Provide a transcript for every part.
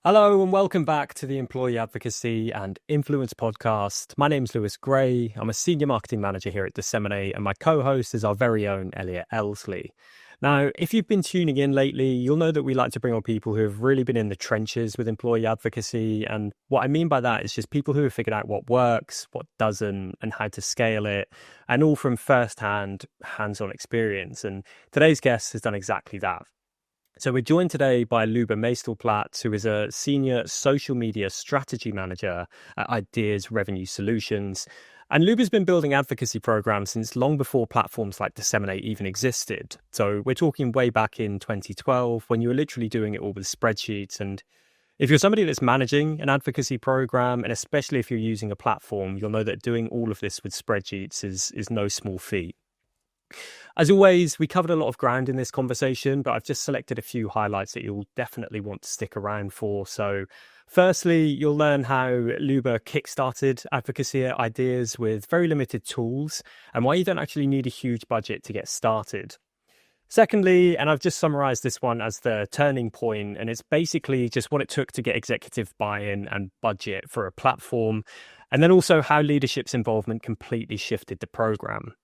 Hello and welcome back to the Employee Advocacy and Influence podcast. My name's Lewis Gray. I'm a senior marketing manager here at Disseminate, and my co-host is our very own Elliot Elsley. Now, if you've been tuning in lately, you'll know that we like to bring on people who have really been in the trenches with employee advocacy. And what I mean by that is just people who have figured out what works, what doesn't, and how to scale it, and all from first-hand, hands-on experience. And today's guest has done exactly that. So we're joined today by Luba Meystelplatz, who is a senior social media strategy manager at IDeaS Revenue Solutions. And Luba's been building advocacy programs since long before platforms like Disseminate even existed. So we're talking way back in 2012 when you were literally doing it all with spreadsheets. And if you're somebody that's managing an advocacy program, and especially if you're using a platform, you'll know that doing all of this with spreadsheets is no small feat. As always, we covered a lot of ground in this conversation, but I've just selected a few highlights that you'll definitely want to stick around for. So firstly, you'll learn how Luba kickstarted advocacy at IDeaS with very limited tools and why you don't actually need a huge budget to get started. Secondly, and I've just summarized this one as the turning point, and it's basically just what it took to get executive buy-in and budget for a platform, and then also how leadership's involvement completely shifted the program.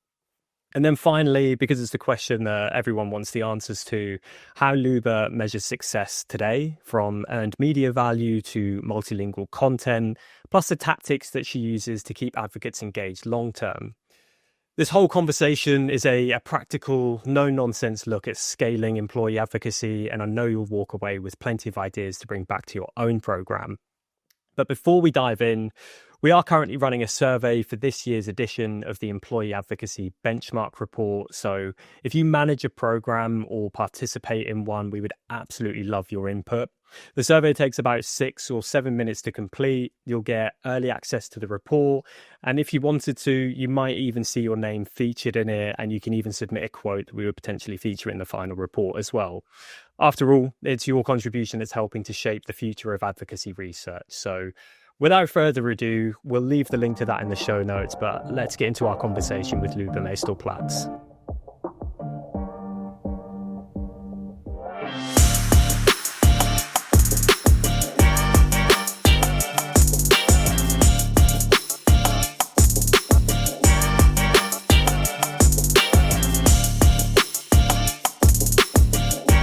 And then finally, because it's the question that everyone wants the answers to, how Luba measures success today, from earned media value to multilingual content, plus the tactics that she uses to keep advocates engaged long term. This whole conversation is a practical, no-nonsense look at scaling employee advocacy, and I know you'll walk away with plenty of ideas to bring back to your own program. But before we dive in, we are currently running a survey for this year's edition of the Employee Advocacy Benchmark Report. So if you manage a program or participate in one, we would absolutely love your input. The survey takes about 6 or 7 minutes to complete. You'll get early access to the report. And if you wanted to, you might even see your name featured in it. And you can even submit a quote that we would potentially feature in the final report as well. After all, it's your contribution that's helping to shape the future of advocacy research. So without further ado, we'll leave the link to that in the show notes, but let's get into our conversation with Luba Meystelplatz.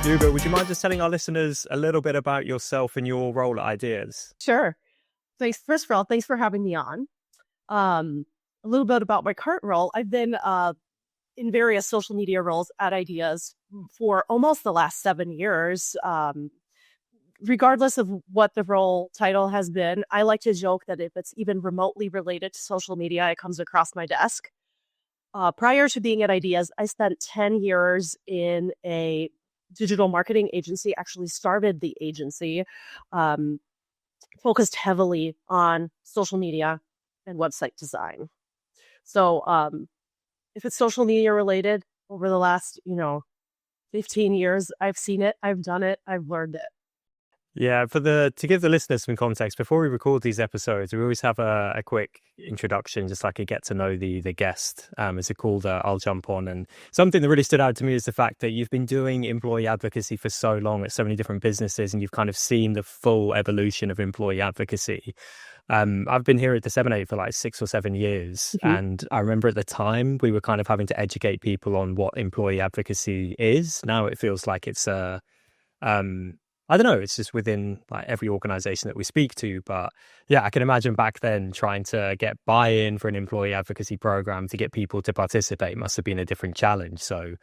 Luba, would you mind just telling our listeners a little bit about yourself and your role at IDeaS? Sure. Thanks. First of all, thanks for having me on. A little bit about my current role. I've been in various social media roles at IDeaS for almost the last 7 years. Regardless of what the role title has been, I like to joke that if it's even remotely related to social media, it comes across my desk. Prior to being at IDeaS, I spent 10 years in a digital marketing agency, actually started the agency, focused heavily on social media and website design. So if it's social media related, over the last, 15 years, I've seen it, I've done it, I've learned it. Yeah, to give the listeners some context, before we record these episodes, we always have a quick introduction, just like a get to know the guest. It's a call that I'll jump on. And something that really stood out to me is the fact that you've been doing employee advocacy for so long at so many different businesses, and you've kind of seen the full evolution of employee advocacy. I've been here at Disseminate for like 6 or 7 years. Mm-hmm. And I remember at the time we were kind of having to educate people on what employee advocacy is. Now it feels like it's I don't know, it's just within like every organization that we speak to. But yeah, I can imagine back then trying to get buy-in for an employee advocacy program to get people to participate must have been a different challenge. So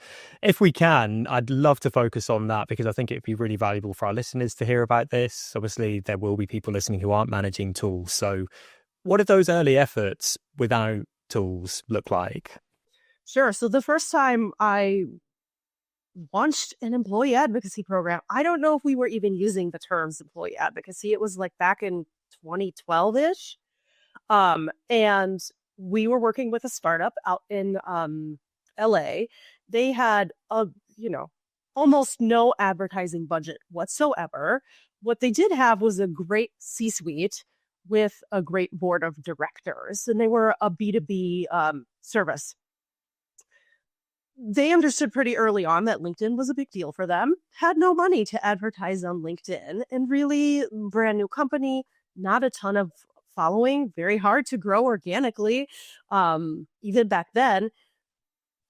if we can, I'd love to focus on that because I think it'd be really valuable for our listeners to hear about this. Obviously, there will be people listening who aren't managing tools. So what did those early efforts without tools look like? Sure. So the first time I launched an employee advocacy program, I don't know if we were even using the terms employee advocacy. It was like back in 2012-ish. And we were working with a startup out in LA. They had almost no advertising budget whatsoever. What they did have was a great C-suite with a great board of directors, and they were a B2B service. they understood pretty early on that LinkedIn was a big deal for them, had no money to advertise on LinkedIn, and really brand new company, not a ton of following, very hard to grow organically, even back then.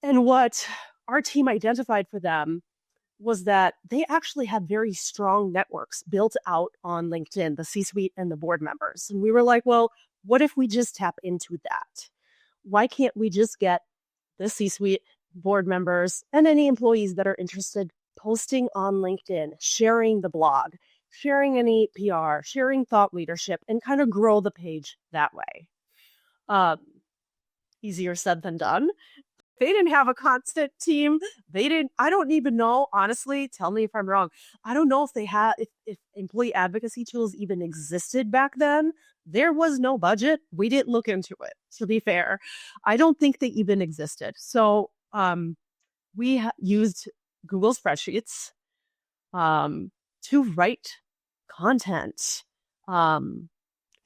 And what our team identified for them was that they actually had very strong networks built out on LinkedIn, the C-suite and the board members. And we were like, well, what if we just tap into that? Why can't we just get the C-suite, board members, and any employees that are interested posting on LinkedIn, sharing the blog, sharing any PR, sharing thought leadership, and kind of grow the page that way? Easier said than done. They didn't have a constant team. I don't even know, honestly, tell me if I'm wrong. I don't know if they had, if employee advocacy tools even existed back then. There was no budget. We didn't look into it, to be fair. I don't think they even existed. So we used Google Spreadsheets to write content.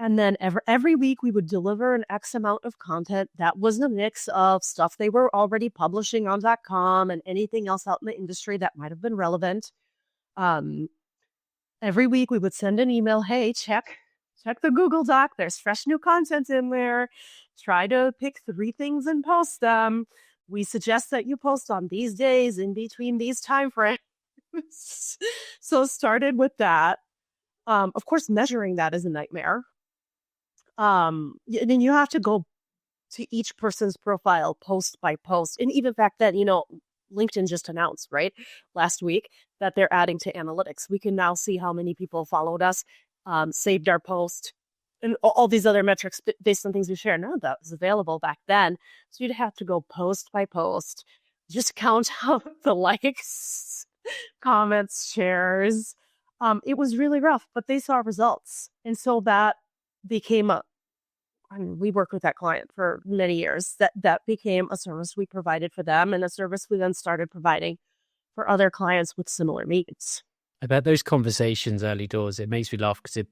And then every week we would deliver an X amount of content that was a mix of stuff they were already publishing on .com and anything else out in the industry that might have been relevant. Every week we would send an email, hey, check the Google Doc. There's fresh new content in there. Try to pick 3 things and post them. We suggest that you post on these days in between these time frames. So started with that. Of course, measuring that is a nightmare. Then you have to go to each person's profile post by post. And even back then, LinkedIn just announced, right, last week that they're adding to analytics. We can now see how many people followed us, saved our post, and all these other metrics based on things we share. None of that was available back then. So you'd have to go post by post, just count out the likes, comments, shares. It was really rough, but they saw results. And so that became we worked with that client for many years. That became a service we provided for them, and a service we then started providing for other clients with similar needs. I bet those conversations early doors, it makes me laugh because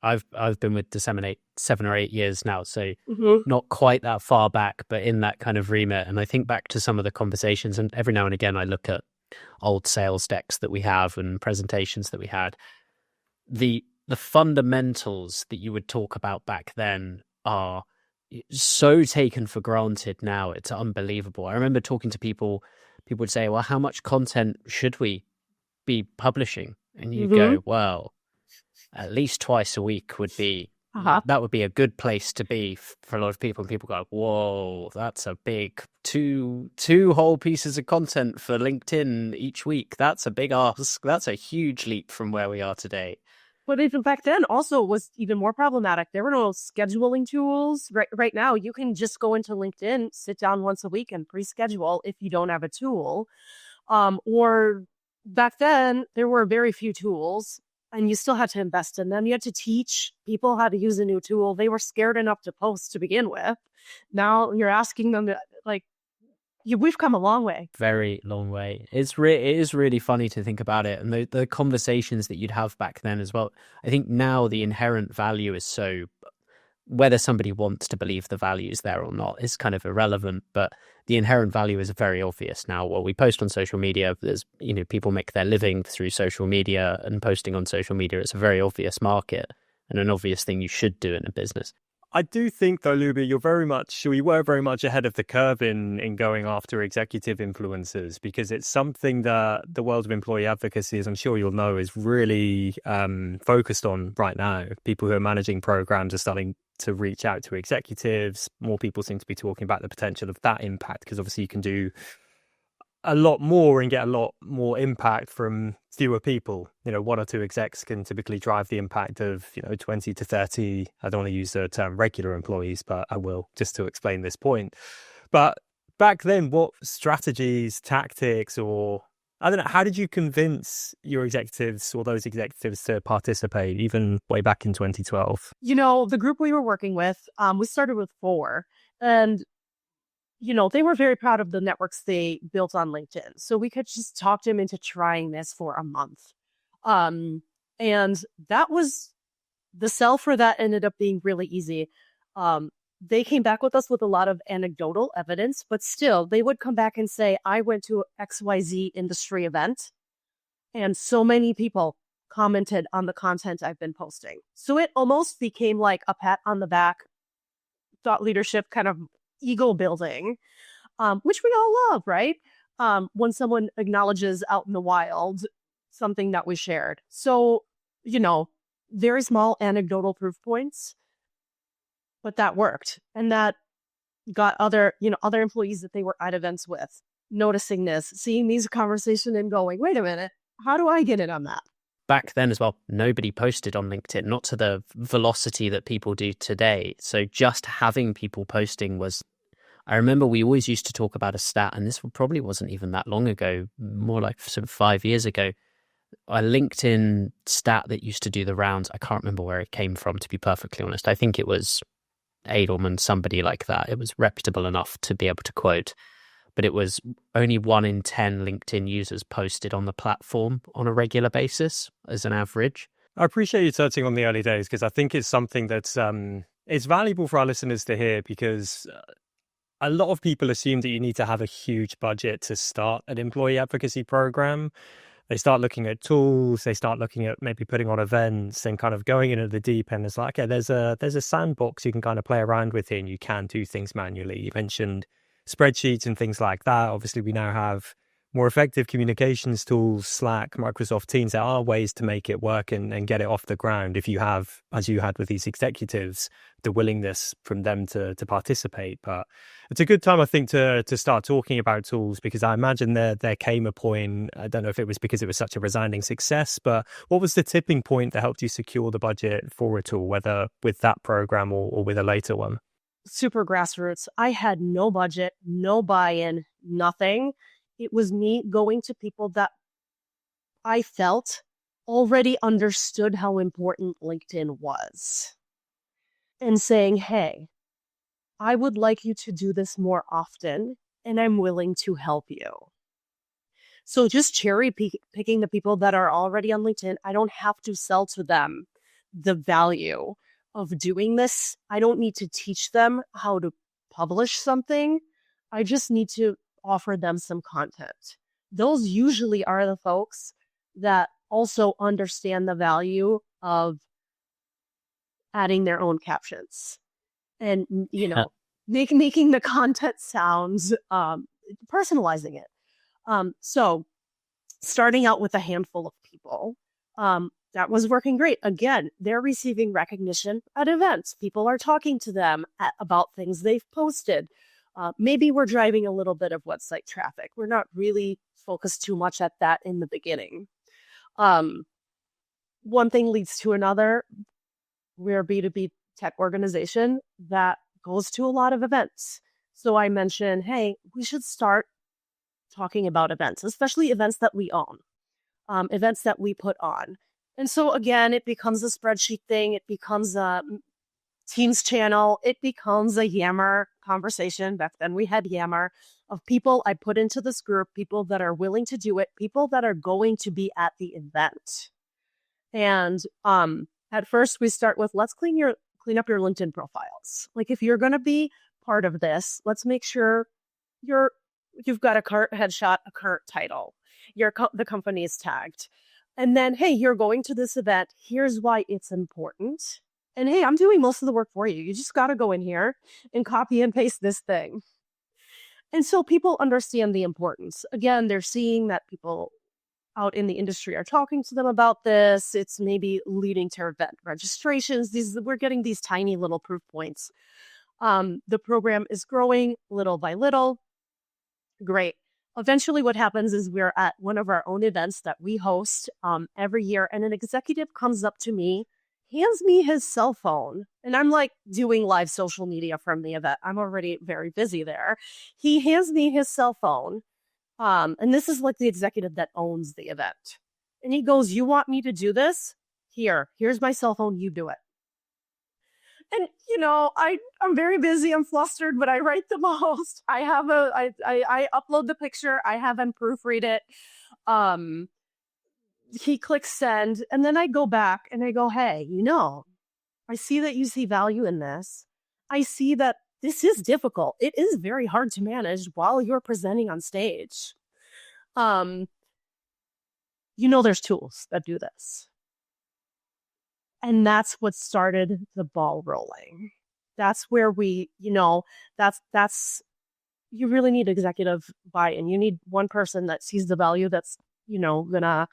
I've been with Disseminate 7 or 8 years now, so not quite that far back, but in that kind of remit. And I think back to some of the conversations, and every now and again I look at old sales decks that we have and presentations that we had. The fundamentals that you would talk about back then are so taken for granted now. It's unbelievable. I remember talking to people would say, well, how much content should we be publishing? And you go, well, at least twice a week would be, that would be a good place to be for a lot of people. And people go, whoa, that's a big two whole pieces of content for LinkedIn each week. That's a big ask. That's a huge leap from where we are today. But even back then also was even more problematic. There were no scheduling tools. Right now, you can just go into LinkedIn, sit down once a week and pre-schedule if you don't have a tool. Or back then, there were very few tools, and you still had to invest in them. You had to teach people how to use a new tool. They were scared enough to post to begin with. Now you're asking them to, we've come a long way. Very long way. It is really funny to think about it. And the conversations that you'd have back then as well. I think now the inherent value is so, whether somebody wants to believe the value is there or not is kind of irrelevant. But the inherent value is very obvious now. Well, we post on social media. There's, people make their living through social media and posting on social media. It's a very obvious market and an obvious thing you should do in a business. I do think, though, Luba, we were very much ahead of the curve in going after executive influencers, because it's something that the world of employee advocacy, as I'm sure you'll know, is really focused on right now. People who are managing programs are starting to reach out to executives. More people seem to be talking about the potential of that impact, because obviously you can do a lot more and get a lot more impact from fewer people. 1 or 2 execs can typically drive the impact of 20 to 30. I don't want to use the term regular employees, but I will, just to explain this point. But back then, what strategies, tactics, or I don't know, how did you convince your executives or those executives to participate, even way back in 2012? The group we were working with, we started with 4, and they were very proud of the networks they built on LinkedIn. So we could just talk them into trying this for a month. And that was, the sell for that ended up being really easy. they came back with us with a lot of anecdotal evidence, but still they would come back and say, I went to XYZ industry event and so many people commented on the content I've been posting. So it almost became like a pat on the back, thought leadership kind of ego building, which we all love, right? When someone acknowledges out in the wild something that we shared. So, very small anecdotal proof points, but that worked. And that got other employees that they were at events with noticing this, seeing these conversations and going, wait a minute, how do I get in on that? Back then as well, nobody posted on LinkedIn, not to the velocity that people do today. So just having people posting was, I remember we always used to talk about a stat, and this probably wasn't even that long ago, more like sort of 5 years ago, a LinkedIn stat that used to do the rounds. I can't remember where it came from, to be perfectly honest. I think it was Edelman, somebody like that. It was reputable enough to be able to quote. But it was only 1 in 10 LinkedIn users posted on the platform on a regular basis as an average. I appreciate you touching on the early days, because I think it's something that's it's valuable for our listeners to hear, because a lot of people assume that you need to have a huge budget to start an employee advocacy program. They start looking at tools, they start looking at maybe putting on events and kind of going into the deep end. It's like, okay, there's a sandbox you can kind of play around with here, and you can do things manually. You mentioned spreadsheets and things like that. Obviously, we now have more effective communications tools, Slack, Microsoft Teams. There are ways to make it work and get it off the ground if you have, as you had with these executives, the willingness from them to participate. But it's a good time, I think, to start talking about tools, because I imagine there came a point, I don't know if it was because it was such a resounding success, but what was the tipping point that helped you secure the budget for a tool, whether with that program or with a later one? Super grassroots. I had no budget, no buy-in, nothing. It was me going to people that I felt already understood how important LinkedIn was and saying, hey, I would like you to do this more often, and I'm willing to help you. So just cherry picking the people that are already on LinkedIn. I don't have to sell to them the value of doing this. I don't need to teach them how to publish something. I just need to offer them some content. Those usually are the folks that also understand the value of adding their own captions and, making the content sounds, personalizing it. So starting out with a handful of people, that was working great. Again, they're receiving recognition at events. People are talking to them about things they've posted. Maybe we're driving a little bit of website traffic. We're not really focused too much at that in the beginning. One thing leads to another. We're a B2B tech organization that goes to a lot of events. So I mentioned, hey, we should start talking about events, especially events that we own, events that we put on. And so again, it becomes a spreadsheet thing. It becomes a Teams channel. It becomes a Yammer conversation. Back then we had Yammer of people I put into this group, people that are willing to do it, people that are going to be at the event. And at first we start with, let's clean up your LinkedIn profiles. Like, if you're going to be part of this, let's make sure you've got a current headshot, a current title, the company is tagged. And then, hey, you're going to this event. Here's why it's important. And hey, I'm doing most of the work for you. You just got to go in here and copy and paste this thing. And so people understand the importance. Again, they're seeing that people out in the industry are talking to them about this. It's maybe leading to event registrations. We're getting these tiny little proof points. The program is growing little by little. Great. Eventually what happens is we're at one of our own events that we host every year, and an executive comes up to me, hands me his cell phone, and I'm like doing live social media from the event. I'm already very busy there. He hands me his cell phone, and this is like the executive that owns the event. And he goes, you want me to do this? Here's my cell phone, you do it. And, I'm very busy, I'm flustered, but I write the most. I upload the picture, I have him proofread it. He clicks send, and then I go back and I go, hey, I see that you see value in this. I see that this is difficult. It is very hard to manage while you're presenting on stage. There's tools that do this. And that's what started the ball rolling. That's where you really need executive buy-in. You need one person that sees the value that's, gonna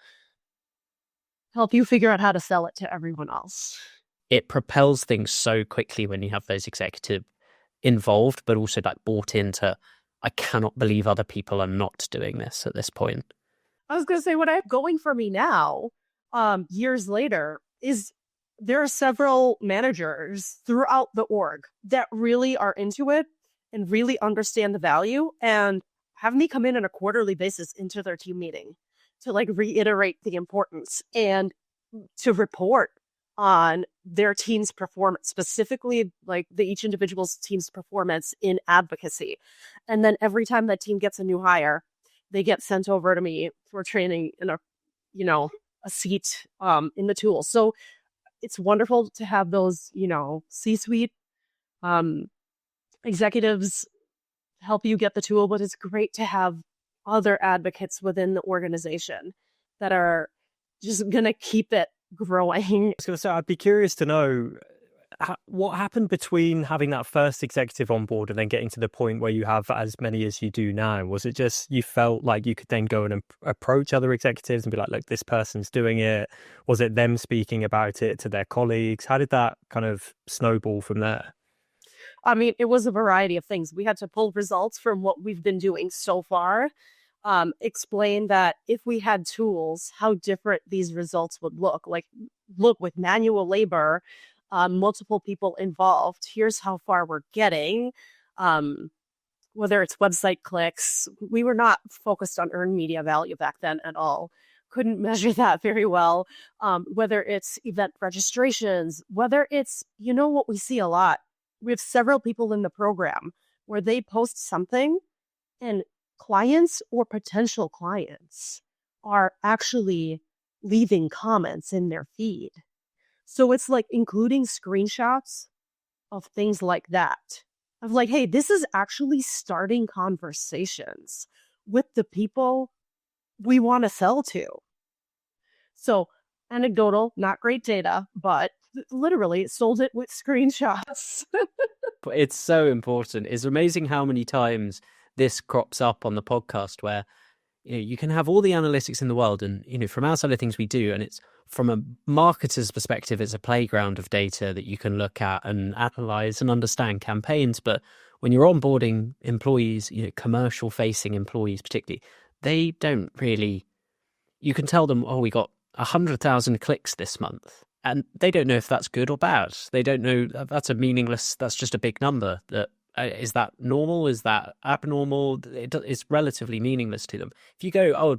help you figure out how to sell it to everyone else. It propels things so quickly when you have those executive involved, but also like bought into, I cannot believe other people are not doing this at this point. I was going to say, what I have going for me now, years later, is there are several managers throughout the org that really are into it and really understand the value and have me come in on a quarterly basis into their team meeting to like reiterate the importance and to report on their team's performance, specifically like each individual's team's performance in advocacy. And then every time that team gets a new hire, they get sent over to me for training in a seat in the tool. So it's wonderful to have those, C-suite executives help you get the tool, but it's great to have other advocates within the organization that are just going to keep it growing. I was going to say, I'd be curious to know what happened between having that first executive on board and then getting to the point where you have as many as you do now. Was it just you felt like you could then go and approach other executives and be like, look, this person's doing it? Was it them speaking about it to their colleagues? How did that kind of snowball from there? I mean, it was a variety of things. We had to pull results from what we've been doing so far, explain that if we had tools, how different these results would look. Like, look, with manual labor, multiple people involved, here's how far we're getting. Whether it's website clicks, we were not focused on earned media value back then at all. Couldn't measure that very well. Whether it's event registrations, whether it's, what we see a lot. We have several people in the program where they post something and clients or potential clients are actually leaving comments in their feed. So it's like including screenshots of things like that. Of like, hey, this is actually starting conversations with the people we want to sell to. So anecdotal, not great data, but literally sold it with screenshots. It's so important. It's amazing how many times this crops up on the podcast where you can have all the analytics in the world and from our side of things we do, and it's from a marketer's perspective, it's a playground of data that you can look at and analyze and understand campaigns. But when you're onboarding employees, commercial facing employees particularly, they don't really, you can tell them, oh, we got 100,000 clicks this month. And they don't know if that's good or bad. They don't know that's that's just a big number. Is that normal? Is that abnormal? It's relatively meaningless to them. If you go, oh,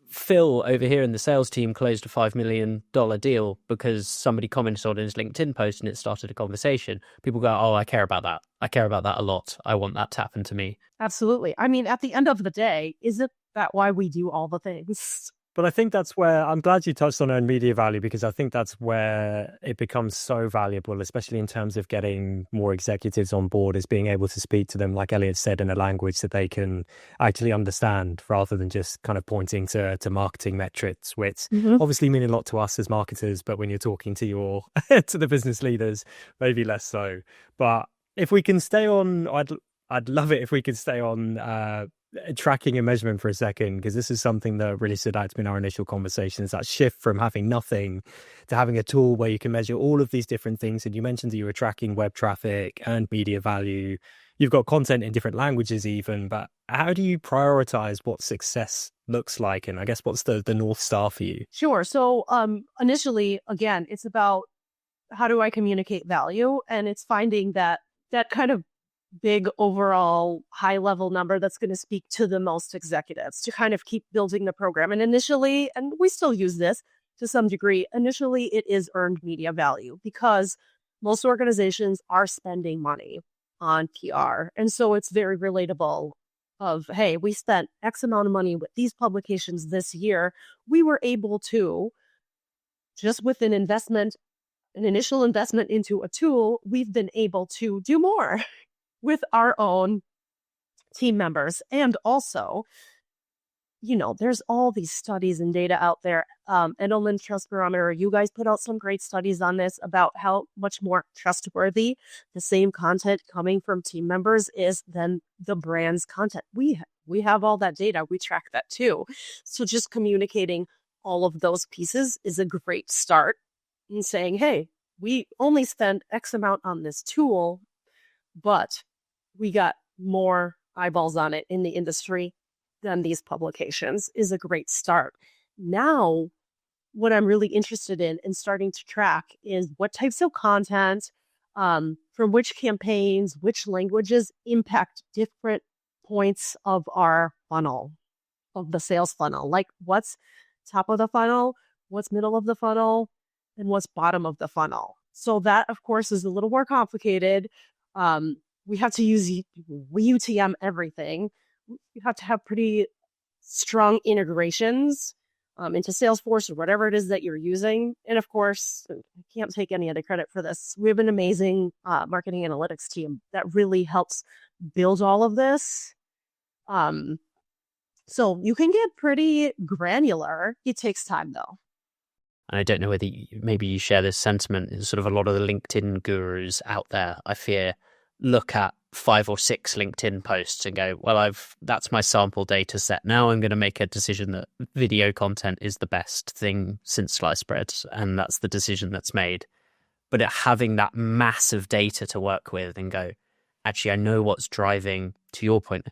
Phil over here in the sales team closed a $5 million deal because somebody commented on his LinkedIn post and it started a conversation. People go, oh, I care about that. I care about that a lot. I want that to happen to me. Absolutely. I mean, at the end of the day, isn't that why we do all the things? But I think that's where, I'm glad you touched on earned media value, because I think that's where it becomes so valuable, especially in terms of getting more executives on board, is being able to speak to them, like Elliot said, in a language that they can actually understand, rather than just kind of pointing to marketing metrics, which obviously mean a lot to us as marketers, but when you're talking to to the business leaders, maybe less so. But if we can stay on, I'd love it if we could stay on tracking and measurement for a second, because this is something that really stood out to me in our initial conversations, that shift from having nothing to having a tool where you can measure all of these different things. And you mentioned that you were tracking web traffic and media value. You've got content in different languages even, but how do you prioritize what success looks like? And I guess what's the North Star for you? Sure. So initially, again, it's about how do I communicate value? And it's finding that kind of big overall high level number that's going to speak to the most executives to kind of keep building the program. And initially, and we still use this to some degree, initially it is earned media value, because most organizations are spending money on PR. And so it's very relatable of, hey, we spent X amount of money with these publications this year. We were able to, just with an investment an initial investment into a tool, we've been able to do more with our own team members. And also, there's all these studies and data out there. Edelman Trust Barometer, you guys put out some great studies on this about how much more trustworthy the same content coming from team members is than the brand's content. We have all that data. We track that too. So just communicating all of those pieces is a great start in saying, hey, we only spend X amount on this tool, but we got more eyeballs on it in the industry than these publications is a great start. Now, what I'm really interested in and starting to track is what types of content from which campaigns, which languages impact different points of our funnel, of the sales funnel. Like what's top of the funnel, what's middle of the funnel, and what's bottom of the funnel. So that, of course, is a little more complicated. We have to use UTM everything. You have to have pretty strong integrations into Salesforce or whatever it is that you're using. And of course, I can't take any of the credit for this. We have an amazing marketing analytics team that really helps build all of this. So you can get pretty granular. It takes time, though. And I don't know whether maybe you share this sentiment. Sort of a lot of the LinkedIn gurus out there, I fear, look at 5 or 6 LinkedIn posts and go, well, that's my sample data set. Now I'm going to make a decision that video content is the best thing since sliced bread. And that's the decision that's made. But having that massive data to work with and go, actually, I know what's driving, to your point,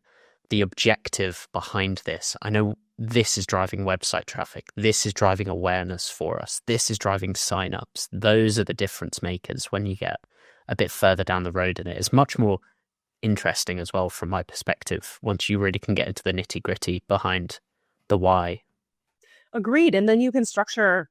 the objective behind this. I know this is driving website traffic. This is driving awareness for us. This is driving signups. Those are the difference makers when you get a bit further down the road in it. It's much more interesting as well from my perspective once you really can get into the nitty gritty behind the why. Agreed. And then you can structure,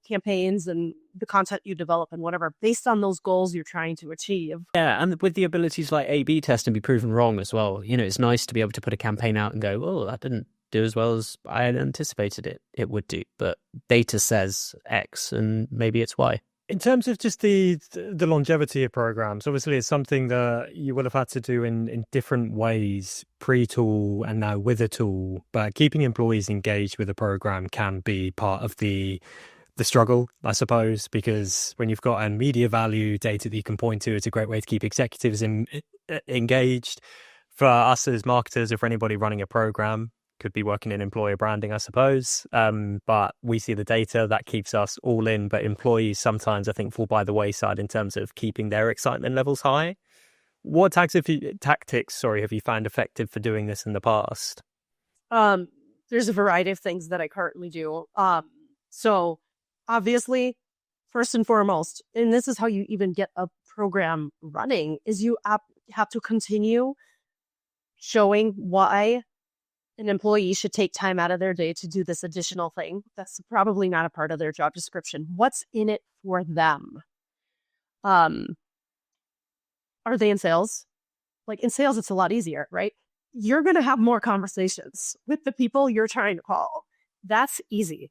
campaigns and the content you develop and whatever based on those goals you're trying to achieve. Yeah, and with the abilities like A/B test and be proven wrong as well. It's nice to be able to put a campaign out and go, oh, that didn't do as well as I had anticipated it would do. But data says X and maybe it's Y. In terms of just the longevity of programs, obviously it's something that you will have had to do in different ways, pre-tool and now with a tool. But keeping employees engaged with a program can be part of the struggle, I suppose, because when you've got a media value data that you can point to, it's a great way to keep executives engaged. For us as marketers, or for anybody running a program, could be working in employer branding, I suppose. But we see the data that keeps us all in. But employees sometimes, I think, fall by the wayside in terms of keeping their excitement levels high. What tactics have you found effective for doing this in the past? There's a variety of things that I currently do. So obviously, first and foremost, and this is how you even get a program running, is you have to continue showing why an employee should take time out of their day to do this additional thing. That's probably not a part of their job description. What's in it for them? Are they in sales? Like in sales, it's a lot easier, right? You're going to have more conversations with the people you're trying to call. That's easy.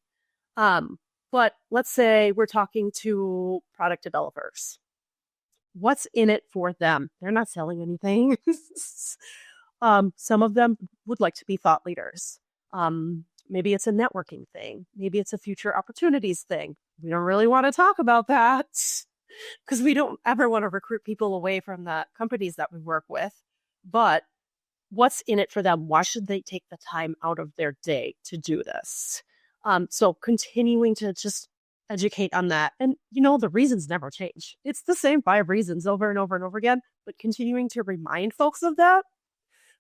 But let's say we're talking to product developers. What's in it for them? They're not selling anything. Some of them would like to be thought leaders. Maybe it's a networking thing. Maybe it's a future opportunities thing. We don't really want to talk about that because we don't ever want to recruit people away from the companies that we work with. But what's in it for them? Why should they take the time out of their day to do this? So continuing to just educate on that. And, the reasons never change. It's the same 5 reasons over and over and over again, but continuing to remind folks of that,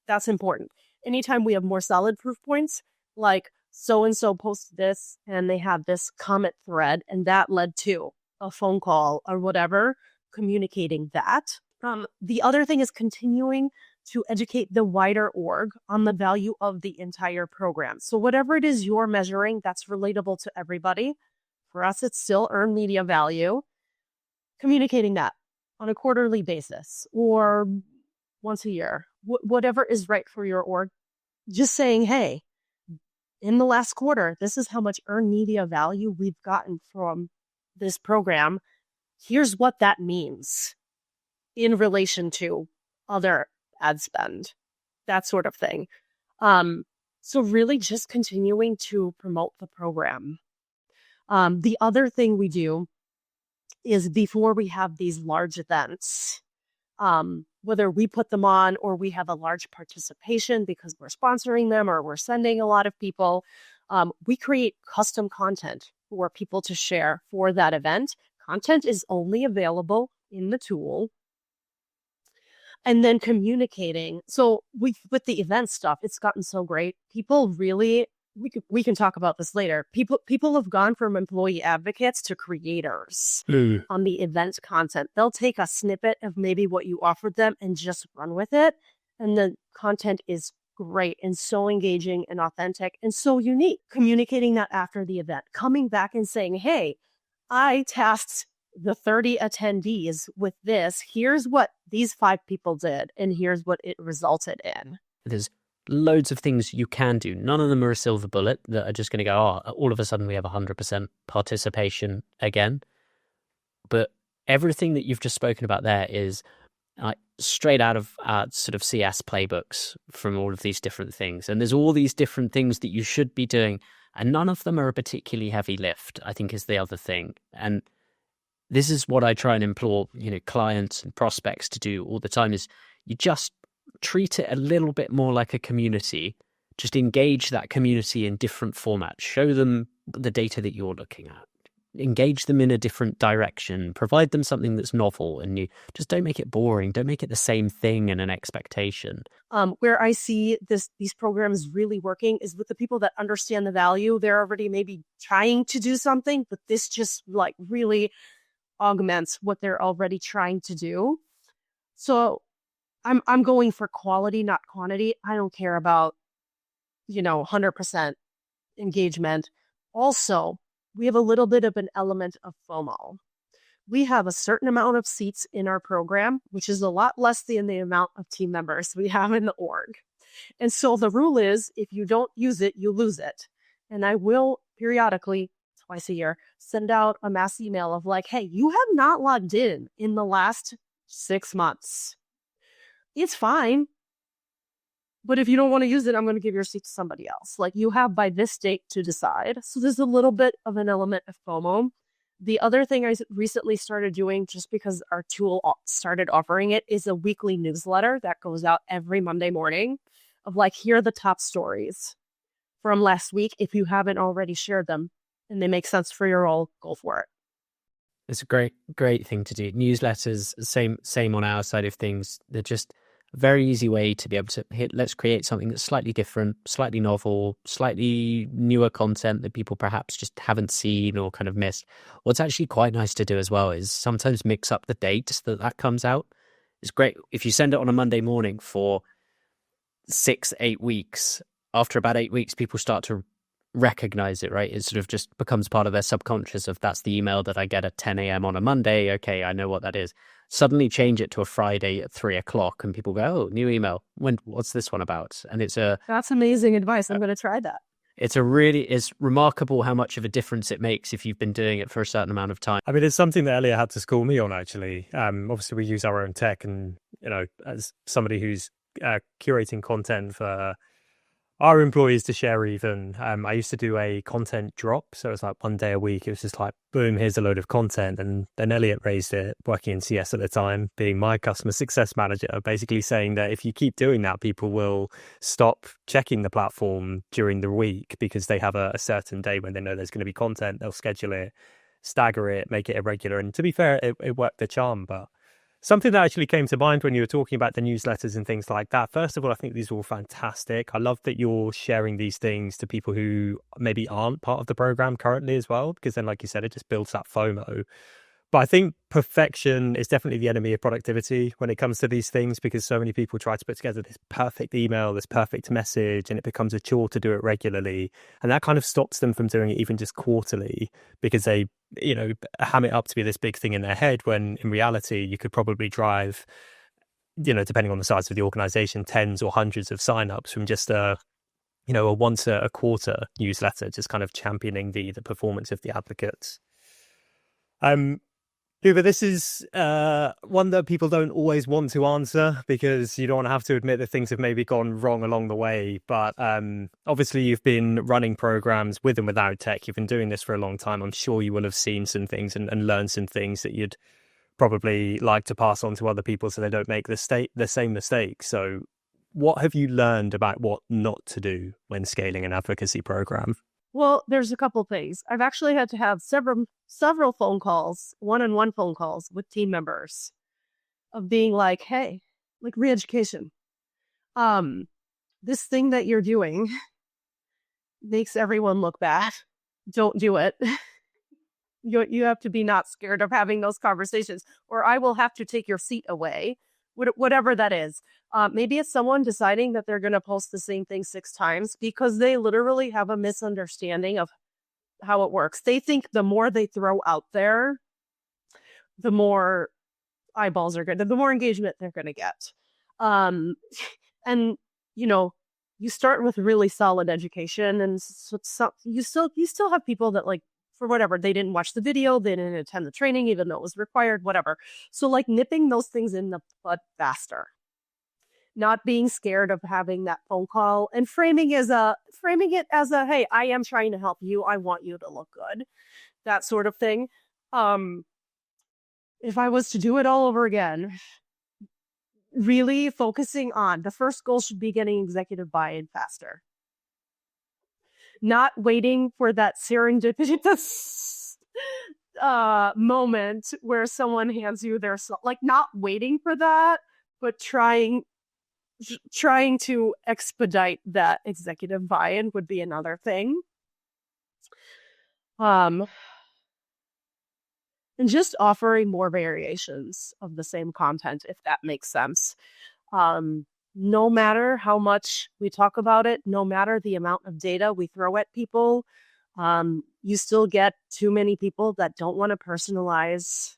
that's important. Anytime we have more solid proof points, like so-and-so posted this and they had this comment thread and that led to a phone call or whatever, communicating that. The other thing is continuing to educate the wider org on the value of the entire program. So whatever it is you're measuring, that's relatable to everybody. For us, it's still earned media value. Communicating that on a quarterly basis or once a year, whatever is right for your org. Just saying, hey, in the last quarter, this is how much earned media value we've gotten from this program. here's what that means in relation to other ad spend, that sort of thing. So really just continuing to promote the program. The other thing we do is before we have these large events, whether we put them on or we have a large participation because we're sponsoring them or we're sending a lot of people, we create custom content for people to share for that event. Content is only available in the tool. And then communicating. So with the event stuff, it's gotten so great. People really, we can talk about this later. People have gone from employee advocates to creators on the event content. They'll take a snippet of maybe what you offered them and just run with it. And the content is great and so engaging and authentic and so unique. Communicating that after the event, coming back and saying, hey, I tasked the 30 attendees with this. Here's what these 5 people did, and here's what it resulted in. There's loads of things you can do. None of them are a silver bullet that are just going to go, all of a sudden we have 100% participation again. But everything that you've just spoken about there is straight out of sort of CS playbooks from all of these different things. And there's all these different things that you should be doing, and none of them are a particularly heavy lift, I think is the other thing. And this is what I try and implore, clients and prospects to do all the time, is you just treat it a little bit more like a community. Just engage that community in different formats. Show them the data that you're looking at. Engage them in a different direction. Provide them something that's novel, and you just don't make it boring. Don't make it the same thing and an expectation. Where I see these programs really working is with the people that understand the value. They're already maybe trying to do something, but this just really augments what they're already trying to do. So I'm going for quality, not quantity. I don't care about 100% engagement. Also, we have a little bit of an element of FOMO. We have a certain amount of seats in our program, which is a lot less than the amount of team members we have in the org. And so the rule is, if you don't use it, you lose it. And I will periodically, twice a year, send out a mass email of hey, you have not logged in the last 6 months. It's fine. But if you don't want to use it, I'm going to give your seat to somebody else. You have by this date to decide. So there's a little bit of an element of FOMO. The other thing I recently started doing, just because our tool started offering it, is a weekly newsletter that goes out every Monday morning of here are the top stories from last week. If you haven't already shared them and they make sense for your role, go for it. It's a great thing to do. Newsletters, same on our side of things. They're just a very easy way to be able to let's create something that's slightly different, slightly novel, slightly newer content that people perhaps just haven't seen or kind of missed. What's actually quite nice to do as well is sometimes mix up the dates that comes out. It's great if you send it on a Monday morning for 6-8 weeks. After about 8 weeks, people start to recognize it, right? It sort of just becomes part of their subconscious of that's the email that I get at 10 a.m. on a Monday. Okay, I know what that is. Suddenly change it to a Friday at 3 o'clock and people go, oh, new email. What's this one about? And that's amazing advice. I'm going to try that. It's remarkable how much of a difference it makes if you've been doing it for a certain amount of time. I mean, it's something that Elliot had to school me on, actually. Obviously, we use our own tech, and, as somebody who's curating content for our employees to share even, I used to do a content drop. So it's 1 day a week. It was just boom, here's a load of content. And then Elliot raised it, working in CS at the time, being my customer success manager, basically saying that if you keep doing that, people will stop checking the platform during the week because they have a certain day when they know there's going to be content. They'll schedule it, stagger it, make it irregular. And to be fair, it worked the charm. But something that actually came to mind when you were talking about the newsletters and things like that. First of all, I think these are all fantastic. I love that you're sharing these things to people who maybe aren't part of the program currently as well, because then, like you said, it just builds that FOMO. But I think perfection is definitely the enemy of productivity when it comes to these things, because so many people try to put together this perfect email, this perfect message, and it becomes a chore to do it regularly. And that kind of stops them from doing it even just quarterly, because they, ham it up to be this big thing in their head, when in reality, you could probably drive, depending on the size of the organization, tens or hundreds of signups from just a once a quarter newsletter, just kind of championing the performance of the advocates. Luba, this is one that people don't always want to answer because you don't want to have to admit that things have maybe gone wrong along the way. But obviously, you've been running programs with and without tech. You've been doing this for a long time. I'm sure you will have seen some things and learned some things that you'd probably like to pass on to other people so they don't make the same mistake. So what have you learned about what not to do when scaling an advocacy program? Well, there's a couple things. I've actually had to have several phone calls, one-on-one phone calls with team members of being like, hey, like re-education. This thing that you're doing makes everyone look bad. Don't do it. You have to be not scared of having those conversations, or I will have to take your seat away, whatever that is. Maybe it's someone deciding that they're going to post the same thing 6 times because they literally have a misunderstanding of how it works. They think the more they throw out there, the more eyeballs are the more engagement they're going to get. And, you know, you start with really solid education, and so you still have people that, like, for whatever, they didn't watch the video, they didn't attend the training, even though it was required, whatever. So, like, nipping those things in the bud faster, not being scared of having that phone call, and framing it as a, hey, I am trying to help you. I want you to look good. That sort of thing. If I was to do it all over again, really focusing on the first goal should be getting executive buy-in faster. Not waiting for that serendipitous moment where someone hands you their, like, not waiting for that, but trying to expedite that executive buy-in would be another thing. And just offering more variations of the same content, if that makes sense. No matter how much we talk about it, no matter the amount of data we throw at people, you still get too many people that don't want to personalize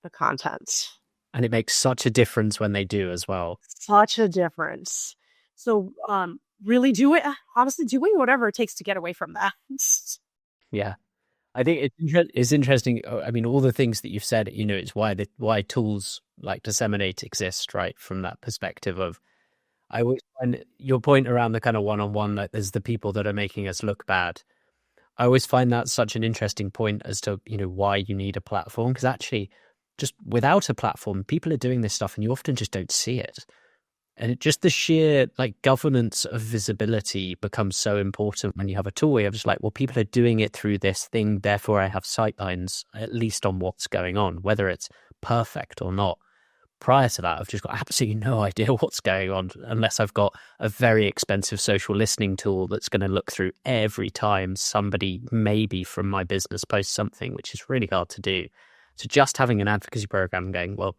the content. And it makes such a difference when they do as well. Such a difference. So really honestly, doing whatever it takes to get away from that. Yeah. I think it's interesting. I mean, all the things that you've said, you know, it's why tools like Disseminate exist, right? From that perspective of, I always find your point around the kind of one-on-one, like there's the people that are making us look bad. I always find that such an interesting point as to, you know, why you need a platform, because actually just without a platform, people are doing this stuff and you often just don't see it. And just the sheer like governance of visibility becomes so important when you have a tool where you're just like, well, people are doing it through this thing, therefore I have sightlines at least on what's going on, whether it's perfect or not. Prior to that, I've just got absolutely no idea what's going on unless I've got a very expensive social listening tool that's going to look through every time somebody maybe from my business posts something, which is really hard to do. So just having an advocacy program going, well,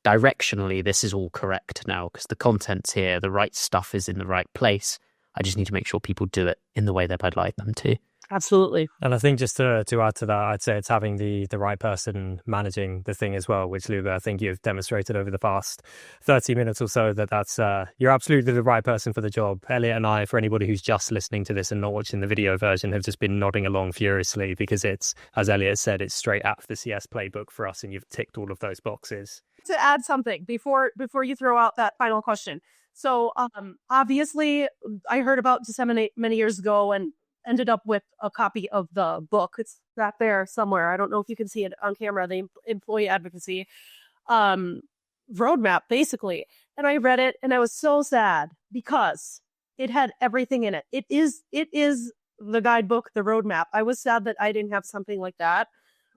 directionally, this is all correct now because the content's here, the right stuff is in the right place. I just need to make sure people do it in the way that I'd like them to. Absolutely. And I think just to add to that, I'd say it's having the right person managing the thing as well, which, Luba, I think you've demonstrated over the past 30 minutes or so that's you're absolutely the right person for the job. Elliot and I, for anybody who's just listening to this and not watching the video version, have just been nodding along furiously because it's, as Elliot said, it's straight out of the CS playbook for us, and you've ticked all of those boxes. To add something before you throw out that final question. So obviously I heard about Disseminate many years ago and ended up with a copy of the book. It's back there somewhere. I don't know if you can see it on camera, the employee advocacy roadmap, basically. And I read it and I was so sad because it had everything in it. It is the guidebook, the roadmap. I was sad that I didn't have something like that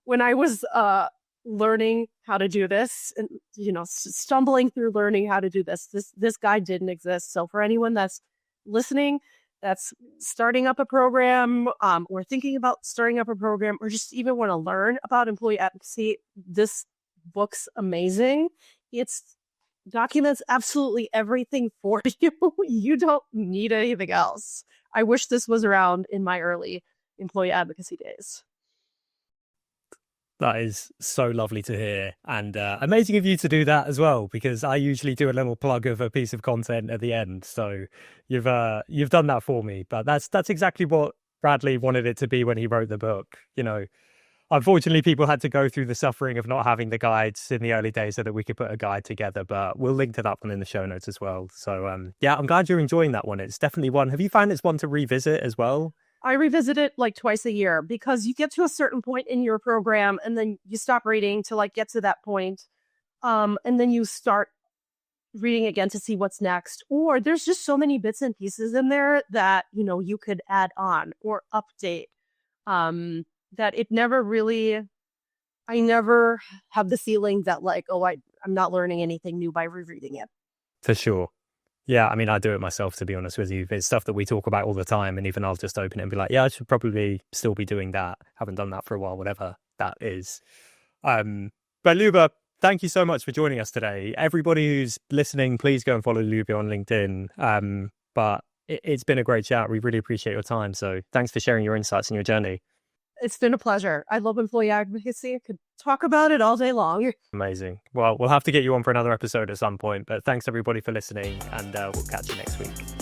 when I was learning how to do this, and, you know, stumbling through learning how to do this. This guide didn't exist. So for anyone that's listening, that's starting up a program, or thinking about starting up a program, or just even want to learn about employee advocacy, this book's amazing. It's documents absolutely everything for you. You don't need anything else. I wish this was around in my early employee advocacy days. That is so lovely to hear, and amazing of you to do that as well, because I usually do a little plug of a piece of content at the end. So you've done that for me. But that's exactly what Bradley wanted it to be when he wrote the book. You know, Unfortunately, people had to go through the suffering of not having the guides in the early days so that we could put a guide together, but we'll link to that one in the show notes as well. So yeah, I'm glad you're enjoying that one. It's definitely one. Have you found it's one to revisit as well? I revisit it like twice a year because you get to a certain point in your program and then you stop reading to like get to that point. And then you start reading again to see what's next. Or there's just so many bits and pieces in there that, you know, you could add on or update. That it never really, I never have the feeling that like, oh, I'm not learning anything new by rereading it. For sure. Yeah, I mean, I do it myself, to be honest with you. It's stuff that we talk about all the time, and even I'll just open it and be like, yeah, I should probably still be doing that. Haven't done that for a while, whatever that is. But Luba, thank you so much for joining us today. Everybody who's listening, please go and follow Luba on LinkedIn. But it's been a great chat. We really appreciate your time. So thanks for sharing your insights and your journey. It's been a pleasure. I love employee advocacy. I could talk about it all day long. Amazing. Well, we'll have to get you on for another episode at some point, but thanks everybody for listening, and we'll catch you next week.